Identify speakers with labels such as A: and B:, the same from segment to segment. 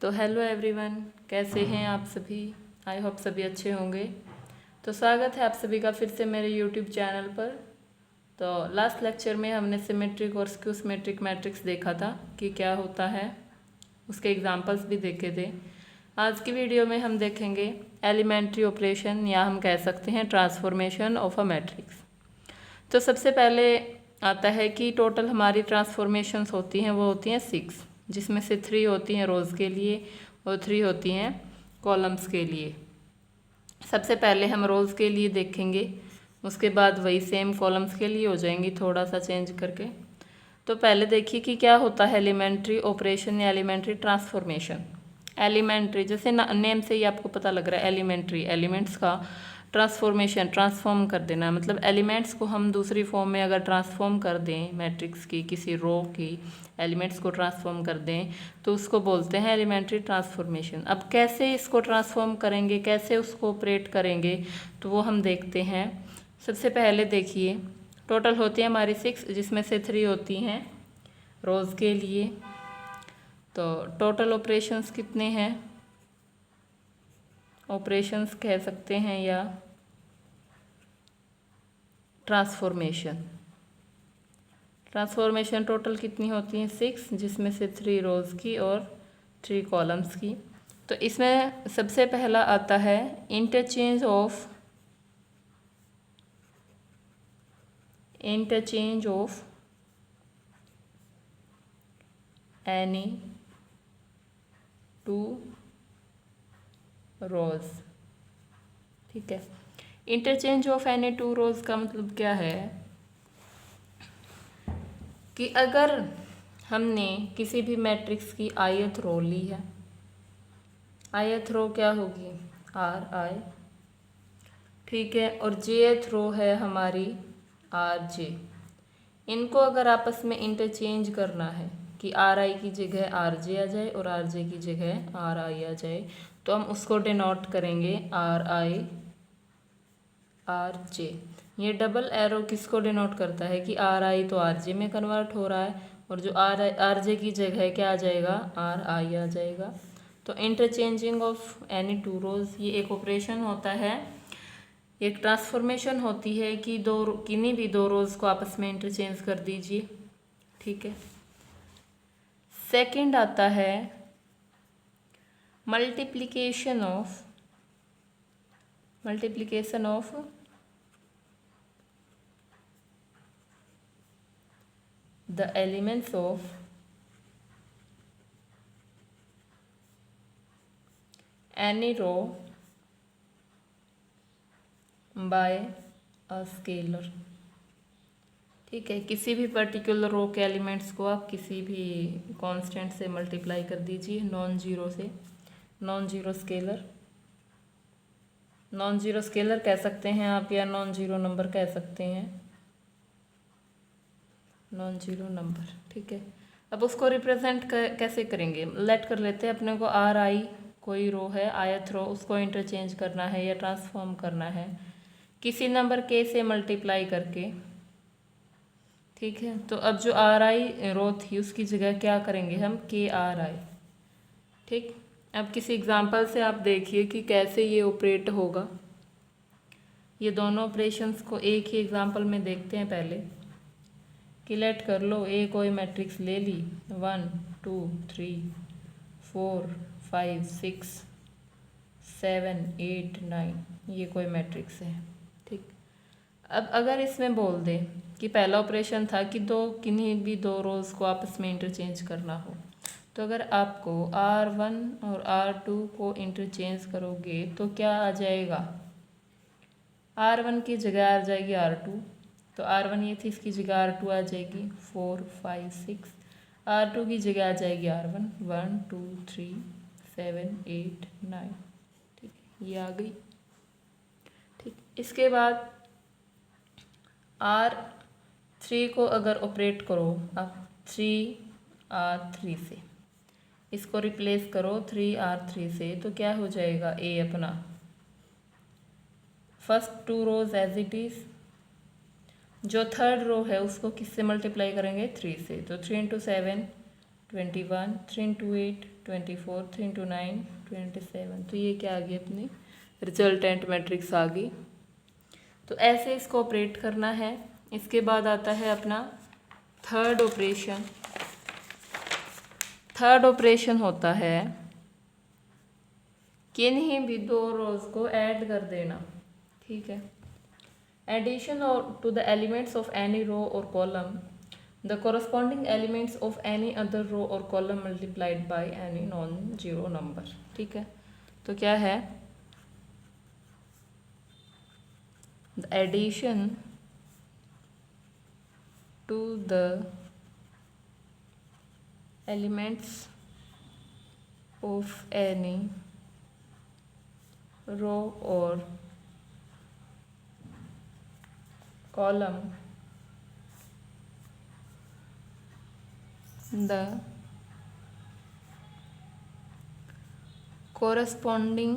A: तो hello everyone, कैसे हैं आप सभी। आई होप सभी अच्छे होंगे। तो स्वागत है आप सभी का फिर से मेरे यूट्यूब चैनल पर। तो लास्ट लेक्चर में हमने सिमेट्रिक और स्क्यू सिमेट्रिक मैट्रिक्स देखा था कि क्या होता है, उसके एग्जांपल्स भी देखे थे। आज की वीडियो में हम देखेंगे एलिमेंट्री ऑपरेशन या हम कह सकते हैं ट्रांसफॉर्मेशन ऑफ अ मैट्रिक्स। तो सबसे पहले आता है कि टोटल हमारी ट्रांसफॉर्मेशंस होती हैं वो होती हैं 6, जिसमें से 3 होती हैं रोज़ के लिए और 3 होती हैं कॉलम्स के लिए। सबसे पहले हम रोज़ के लिए देखेंगे, उसके बाद वही सेम कॉलम्स के लिए हो जाएंगी थोड़ा सा चेंज करके। तो पहले देखिए कि क्या होता है एलिमेंट्री ऑपरेशन या एलिमेंट्री ट्रांसफॉर्मेशन। एलिमेंट्री जैसे नेम से ही आपको पता लग रहा है, एलिमेंट्री एलिमेंट्स का ट्रांसफॉर्मेशन, ट्रांसफॉर्म कर देना, मतलब एलिमेंट्स को हम दूसरी फॉर्म में अगर ट्रांसफॉर्म कर दें, मैट्रिक्स की किसी रो की एलिमेंट्स को ट्रांसफॉर्म कर दें तो उसको बोलते हैं एलिमेंट्री ट्रांसफॉर्मेशन। अब कैसे इसको ट्रांसफॉर्म करेंगे, कैसे उसको ऑपरेट करेंगे, तो वो हम देखते हैं। सबसे पहले देखिए, टोटल होती है हमारी 6, जिसमें से 3 होती हैं रोज़ के लिए। तो टोटल ऑपरेशंस कितने हैं, ऑपरेशंस कह सकते हैं या ट्रांसफॉर्मेशन टोटल कितनी होती हैं 6, जिसमें से 3 रोज़ की और 3 कॉलम्स की। तो इसमें सबसे पहला आता है इंटरचेंज ऑफ एनी 2 रोज़। ठीक है, इंटरचेंज ऑफ एनी 2 रोज़ का मतलब क्या है कि अगर हमने किसी भी मैट्रिक्स की ith रो ली है, ith रो क्या होगी Ri, ठीक है, और jth रो है हमारी Rj। इनको अगर आपस में इंटरचेंज करना है कि Ri की जगह Rj आ जाए और Rj की जगह Ri आ जाए, तो हम उसको डिनोट करेंगे Ri Rj। ये डबल एरो किसको डिनोट करता है कि Ri तो Rj में कन्वर्ट हो रहा है और जो Rj की जगह क्या आ जाएगा Ri आ जाएगा। तो इंटरचेंजिंग ऑफ एनी 2 रोज ये एक ऑपरेशन होता है, एक ट्रांसफॉर्मेशन होती है कि किन्हीं भी 2 रोज को आपस में इंटरचेंज कर दीजिए। ठीक है, सेकंड आता है multiplication of the elements of any row by a scalar। ठीक है, किसी भी पर्टिकुलर रो के एलिमेंट्स को आप किसी भी कांस्टेंट से मल्टीप्लाई कर दीजिए, नॉन जीरो से। नॉन जीरो स्केलर कह सकते हैं आप या नॉन जीरो नंबर कह सकते हैं, नॉन जीरो नंबर। ठीक है, अब उसको रिप्रेजेंट कैसे करेंगे, लेट कर लेते हैं अपने को Ri कोई रो है ith रो, उसको इंटरचेंज करना है या ट्रांसफॉर्म करना है किसी नंबर k से मल्टीप्लाई करके। ठीक है, तो अब जो Ri रो थी उसकी जगह क्या करेंगे हम KRi। ठीक, अब किसी एग्जांपल से आप देखिए कि कैसे ये ऑपरेट होगा। ये दोनों ऑपरेशंस को एक ही एग्जांपल में देखते हैं पहले कि लेट कर लो ए कोई मैट्रिक्स ले ली 1 2 3 4 5 6 7 8 9, ये कोई मैट्रिक्स है। ठीक, अब अगर इसमें बोल दे कि पहला ऑपरेशन था कि किन्हीं भी 2 रोज को आपस में इंटरचेंज करना हो, तो अगर आपको R1 और R2 को इंटरचेंज करोगे तो क्या आ जाएगा, R1 की जगह आ जाएगी R2, तो R1 ये थी, इसकी जगह R2 आ जाएगी 4 5 6, R2 की जगह आ जाएगी R1 1 2 3 7 8 9। ठीक है, ये आ गई। ठीक, इसके बाद R3 को अगर ऑपरेट करो अब 3R3 से, इसको रिप्लेस करो 3R3 से, तो क्या हो जाएगा A अपना first 2 rows as it is, जो थर्ड रो है उसको किससे मल्टीप्लाई करेंगे 3 से, तो 3 × 7 21, 3 इंटू 8 24, 3 इंटू 9 27। तो ये क्या आ गई अपनी रिजल्टेंट मैट्रिक्स आ गई। तो ऐसे इसको ऑपरेट करना है। इसके बाद आता है अपना थर्ड ऑपरेशन। थर्ड ऑपरेशन होता है किन्हीं भी दो रोज को ऐड कर देना। ठीक है, addition or to the elements of any row or column the corresponding elements of any other row or column multiplied by any non zero number. ठीक है, तो क्या है, the addition to the elements of any row or column the corresponding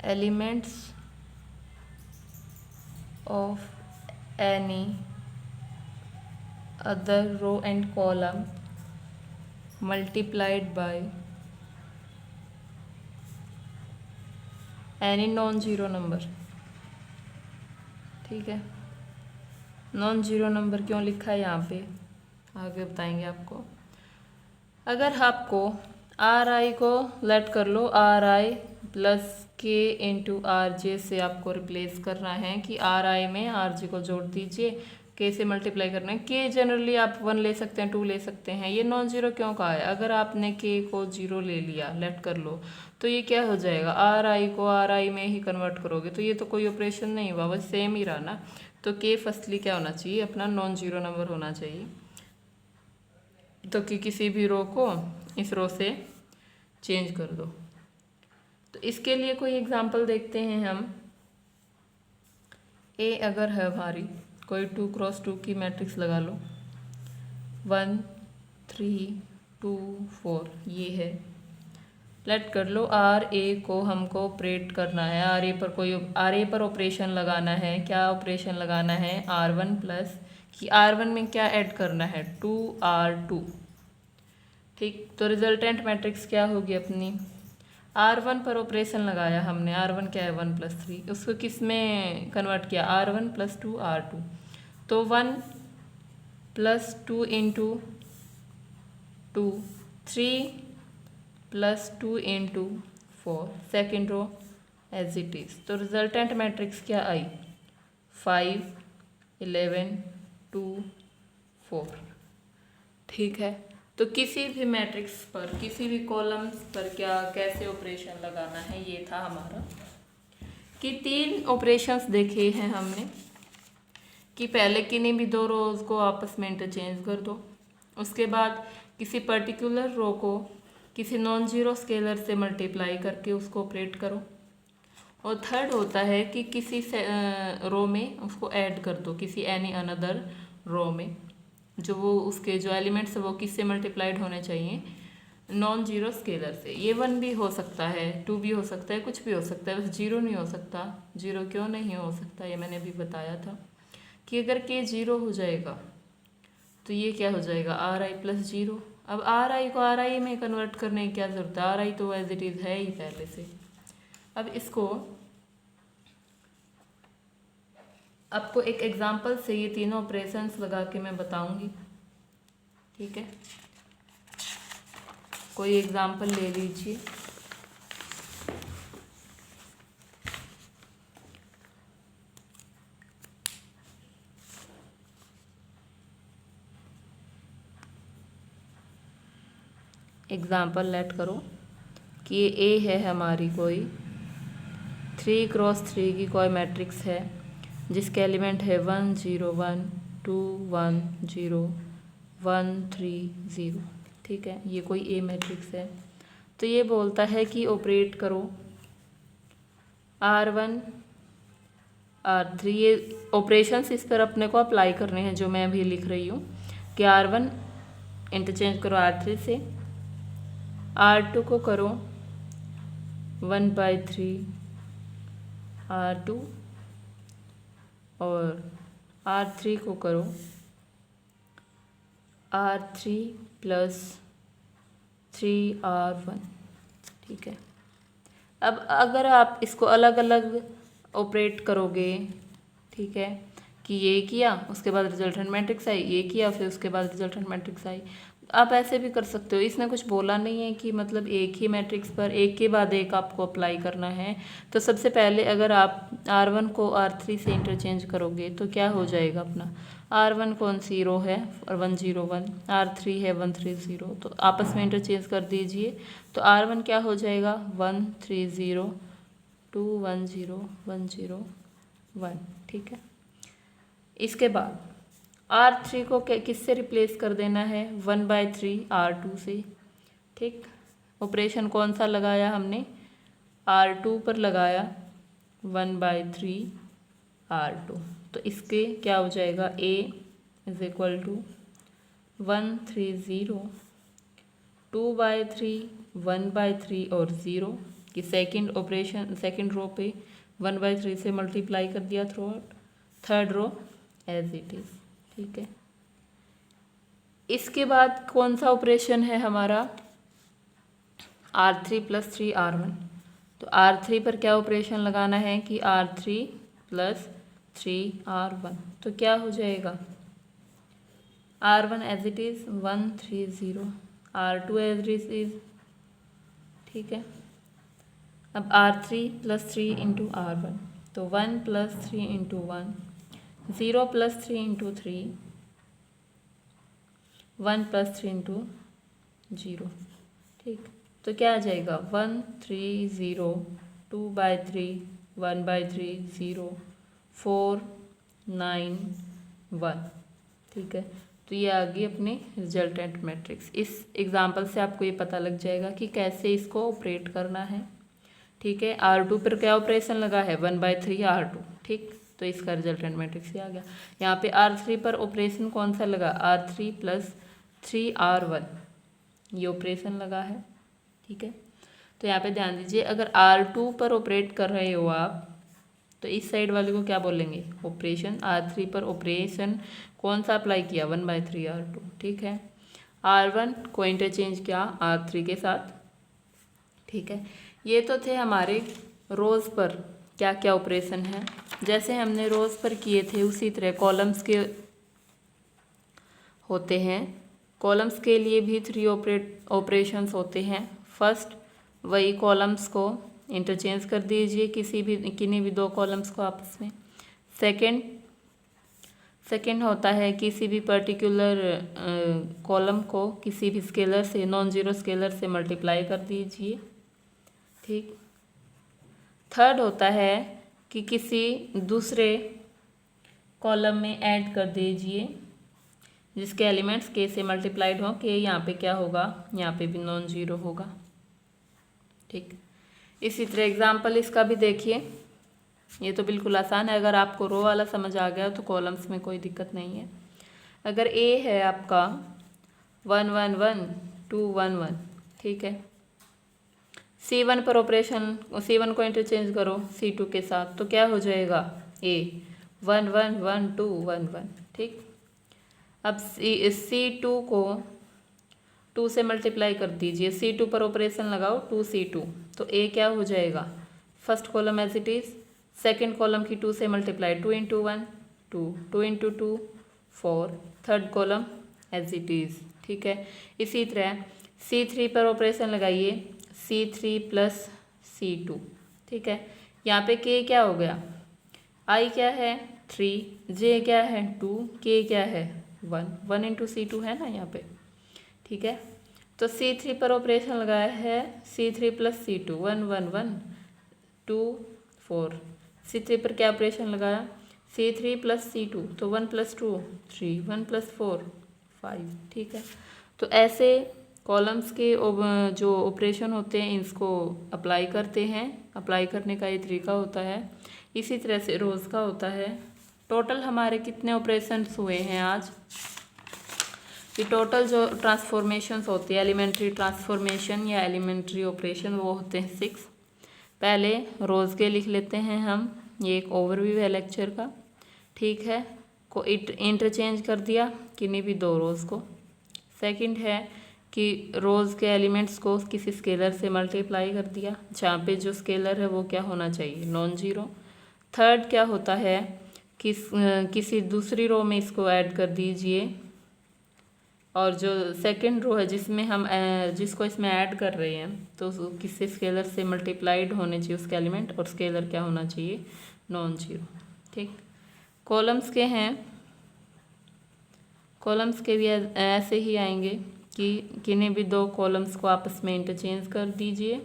A: elements of any other row and column multiplied by any non-zero number। ठीक है, non zero number क्यों लिखा है यहाँ पे आगे बताएंगे आपको। अगर आपको आर आई को लेट कर लो आर आई प्लस के इंटू आर जे से आपको रिप्लेस करना है कि आर आई में आर जे को जोड़ दीजिए, के से मल्टीप्लाई करना है। के जनरली आप 1 ले सकते हैं, 2 ले सकते हैं। ये नॉन जीरो क्यों कहा है, अगर आपने के को 0 ले लिया लेट कर लो तो ये क्या हो जाएगा, आर आई को आर आई में ही कन्वर्ट करोगे तो ये तो कोई ऑपरेशन नहीं हुआ, बस सेम ही रहा ना। तो के फर्स्टली क्या होना चाहिए, अपना नॉन जीरो नंबर होना चाहिए। तो कि किसी भी रो को इस रो से चेंज कर दो। तो इसके लिए कोई एग्जांपल देखते हैं हम। ए अगर है हमारी कोई 2x2 की मैट्रिक्स लगा लो, 1 3 2 4 ये है। लेट कर लो आर ए को हमको ऑपरेट करना है, आर ए पर ऑपरेशन लगाना है। क्या ऑपरेशन लगाना है, R1 प्लस कि R1 में क्या ऐड करना है, 2R2। ठीक, तो रिजल्टेंट मैट्रिक्स क्या होगी अपनी, R1 पर ऑपरेशन लगाया हमने, R1 क्या है 1 + 3, उसको किस में कन्वर्ट किया, R1 + 2R2। तो 1 + 2 × 2 3 + 2 × 4 second row as it is. तो रिजल्टेंट मैट्रिक्स क्या आई, 5 11 2 4। ठीक है, तो किसी भी मैट्रिक्स पर किसी भी कॉलम्स पर क्या कैसे ऑपरेशन लगाना है, ये था हमारा कि 3 ऑपरेशंस देखे हैं हमने कि पहले किन्हीं भी दो रोज को आपस में इंटरचेंज कर दो, उसके बाद किसी पर्टिकुलर रो को किसी नॉन जीरो स्केलर से मल्टीप्लाई करके उसको ऑपरेट करो, और थर्ड होता है कि किसी रो में उसको ऐड कर दो, किसी एनी अनदर रो में, जो वो उसके जो एलिमेंट्स है वो किससे मल्टीप्लाइड होने चाहिए, नॉन जीरो स्केलर से। ये 1 भी हो सकता है, 2 भी हो सकता है, कुछ भी हो सकता है, बस 0 नहीं हो सकता। 0 क्यों नहीं हो सकता, ये मैंने अभी बताया था कि अगर के 0 हो जाएगा तो ये क्या हो जाएगा, आर आई + 0। अब आर आई को आर आई में कन्वर्ट करने की क्या ज़रूरत है, आर आई तो एज इट इज़ है ही पहले से। अब इसको आपको एक एग्जांपल से ये तीनों ऑपरेशंस लगा के मैं बताऊंगी। ठीक है, कोई एग्जांपल ले लीजिए। एग्जांपल लेट करो कि ए है हमारी कोई 3x3 की कोई मैट्रिक्स है जिसके एलिमेंट है 1 0 1 2 1 0 1 3 0। ठीक है, ये कोई ए मैट्रिक्स है। तो ये बोलता है कि ऑपरेट करो R1 R3। ये ऑपरेशंस इस पर अपने को अप्लाई करने हैं जो मैं अभी लिख रही हूँ कि R1 इंटरचेंज करो R3 से, R2 को करो 1/3 R2 और R3 को करो R3 प्लस 3R1, ठीक है। अब अगर आप इसको अलग अलग ऑपरेट करोगे, ठीक है, कि ये किया उसके बाद रिजल्टेंट मैट्रिक्स आई, ये किया फिर उसके बाद रिजल्टेंट मैट्रिक्स आई, आप ऐसे भी कर सकते हो। इसने कुछ बोला नहीं है कि मतलब एक ही मैट्रिक्स पर एक के बाद एक आपको अप्लाई करना है। तो सबसे पहले अगर आप R1 को R3 से इंटरचेंज करोगे तो क्या हो जाएगा अपना, R1 कौन सी रो है और 101, R3 है 130, तो आपस में इंटरचेंज कर दीजिए। तो R1 क्या हो जाएगा 130 2 1 0 1 0 1, ठीक है। इसके बाद R3 को किससे रिप्लेस कर देना है, 1/3 R2 से, ठीक। ऑपरेशन कौन सा लगाया हमने, R2 पर लगाया 1/3 R2, तो इसके क्या हो जाएगा A इज इक्वल टू 130 2/3 1/3 और 0 कि सेकंड ऑपरेशन सेकंड रो पे 1/3 से मल्टीप्लाई कर दिया throughout, third row as it is, ठीक है। इसके बाद कौन सा ऑपरेशन है हमारा, R3 प्लस 3R1, तो R3 पर क्या ऑपरेशन लगाना है कि R3 प्लस 3R1, तो क्या हो जाएगा R1 as it is 130, R2 as it is, ठीक है। अब R3 प्लस 3 इंटू R1, तो 1 plus 3 into 1, 0 plus 3 into 3, 1 plus 3 into 0, ठीक। तो क्या आ जाएगा 130 2/3 1/3 0 4 9 1, ठीक है। तो ये आ गई अपनी रिजल्टेंट मैट्रिक्स। इस एग्जाम्पल से आपको ये पता लग जाएगा कि कैसे इसको ऑपरेट करना है, ठीक है। R2 पर क्या ऑपरेशन लगा है 1/3 R2, ठीक, तो इसका रिजल्टेंट मैट्रिक्स ये आ गया। यहाँ पे R3 पर ऑपरेशन कौन सा लगा, R3 प्लस 3R1, ये ऑपरेशन लगा है, ठीक है। तो यहाँ पे ध्यान दीजिए, अगर R2 पर ऑपरेट कर रहे हो आप तो इस साइड वाले को क्या बोलेंगे ऑपरेशन, R3 पर ऑपरेशन कौन सा अप्लाई किया 1/3 R2, ठीक है। R1 को इंटरचेंज किया R3 के साथ, ठीक है। ये तो थे हमारे रोज़ पर क्या क्या ऑपरेशन है। जैसे हमने रोज़ पर किए थे उसी तरह कॉलम्स के होते हैं। कॉलम्स के लिए भी 3 ऑपरेशंस होते हैं। फर्स्ट वही कॉलम्स को इंटरचेंज कर दीजिए, किन्हीं भी 2 कॉलम्स को आपस में। सेकंड होता है किसी भी पर्टिकुलर कॉलम को किसी भी स्केलर से, नॉन जीरो स्केलर से मल्टीप्लाई कर दीजिए, ठीक। थर्ड होता है कि किसी दूसरे कॉलम में ऐड कर दीजिए जिसके एलिमेंट्स के से मल्टीप्लाइड हो, के यहाँ पे क्या होगा, यहाँ पे भी नॉन जीरो होगा, ठीक। इसी तरह एग्जाम्पल इसका भी देखिए, ये तो बिल्कुल आसान है। अगर आपको रो वाला समझ आ गया तो कॉलम्स में कोई दिक्कत नहीं है। अगर ए है आपका 1 1 1 2 1 1, ठीक है। C1 पर ऑपरेशन, C1 को इंटरचेंज करो C2 के साथ, तो क्या हो जाएगा A 1 1 1 2 1 1, ठीक। अब C2 को 2 से मल्टीप्लाई कर दीजिए, C2 पर ऑपरेशन लगाओ 2C2, तो A क्या हो जाएगा, first column as it is, second column की 2 से multiply 2 into 1 2 2 into 2 4, third column as it is, ठीक है। इसी तरह C3 पर ऑपरेशन लगाइए C3 प्लस C2, ठीक है। यहाँ पे K क्या हो गया, I क्या है 3, J क्या है 2, K क्या है 1, 1 इंटू C2 है ना यहाँ पे, ठीक है। तो C3 पर ऑपरेशन लगाया है C3 प्लस C2 1 1 1 2 4, C3 पर क्या ऑपरेशन लगाया C3 प्लस C2, तो 1 प्लस 2 3 1 प्लस 4 5, ठीक है। तो ऐसे कॉलम्स के जो ऑपरेशन होते हैं इसको अप्लाई करते हैं। अप्लाई करने का ये तरीका होता है। इसी तरह से रोज़ का होता है। टोटल हमारे कितने ऑपरेशंस हुए हैं आज, कि टोटल जो ट्रांसफॉर्मेशंस होती है एलिमेंट्री ट्रांसफॉर्मेशन या एलिमेंट्री ऑपरेशन वो होते हैं 6। पहले रोज़ के लिख लेते हैं हम, ये एक ओवरव्यू है लेक्चर का, ठीक है। को इंटरचेंज कर दिया किन्हीं भी 2 रोज़ को, सेकंड है कि रोज़ के एलिमेंट्स को किसी स्केलर से मल्टीप्लाई कर दिया, जहाँ पे जो स्केलर है वो क्या होना चाहिए, नॉन जीरो। थर्ड क्या होता है कि किसी दूसरी रो में इसको ऐड कर दीजिए, और जो सेकंड रो है जिसमें हम जिसको इसमें ऐड कर रहे हैं तो किसी स्केलर से मल्टीप्लाइड होने चाहिए उसके एलिमेंट, और स्केलर क्या होना चाहिए, नॉन जीरो। ठीक, कॉलम्स के हैं, कॉलम्स के भी ऐसे ही आएंगे कि किन्हीं भी दो कॉलम्स को आपस में इंटरचेंज कर दीजिए,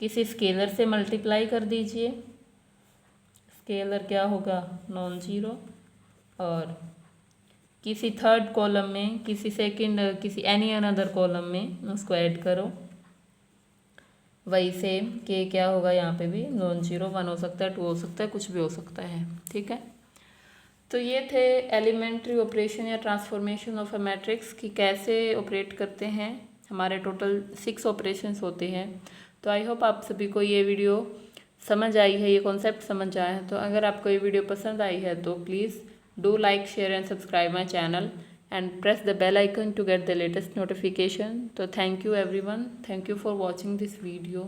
A: किसी स्केलर से मल्टीप्लाई कर दीजिए, स्केलर क्या होगा, नॉन जीरो, और किसी थर्ड कॉलम में किसी एनी अनदर कॉलम में उसको ऐड करो, वही सेम के क्या होगा, यहाँ पे भी नॉन जीरो, 1 हो सकता है, 2 हो सकता है, कुछ भी हो सकता है। ठीक है, तो ये थे एलिमेंट्री ऑपरेशन या ट्रांसफॉर्मेशन ऑफ अ मैट्रिक्स कि कैसे ऑपरेट करते हैं। हमारे टोटल 6 ऑपरेशंस होते हैं। तो आई होप आप सभी को ये वीडियो समझ आई है, ये कॉन्सेप्ट समझ आया है। तो अगर आपको ये वीडियो पसंद आई है तो please do like, share and subscribe my channel and press the bell icon to get the latest notification. So thank you everyone, thank you for watching this video.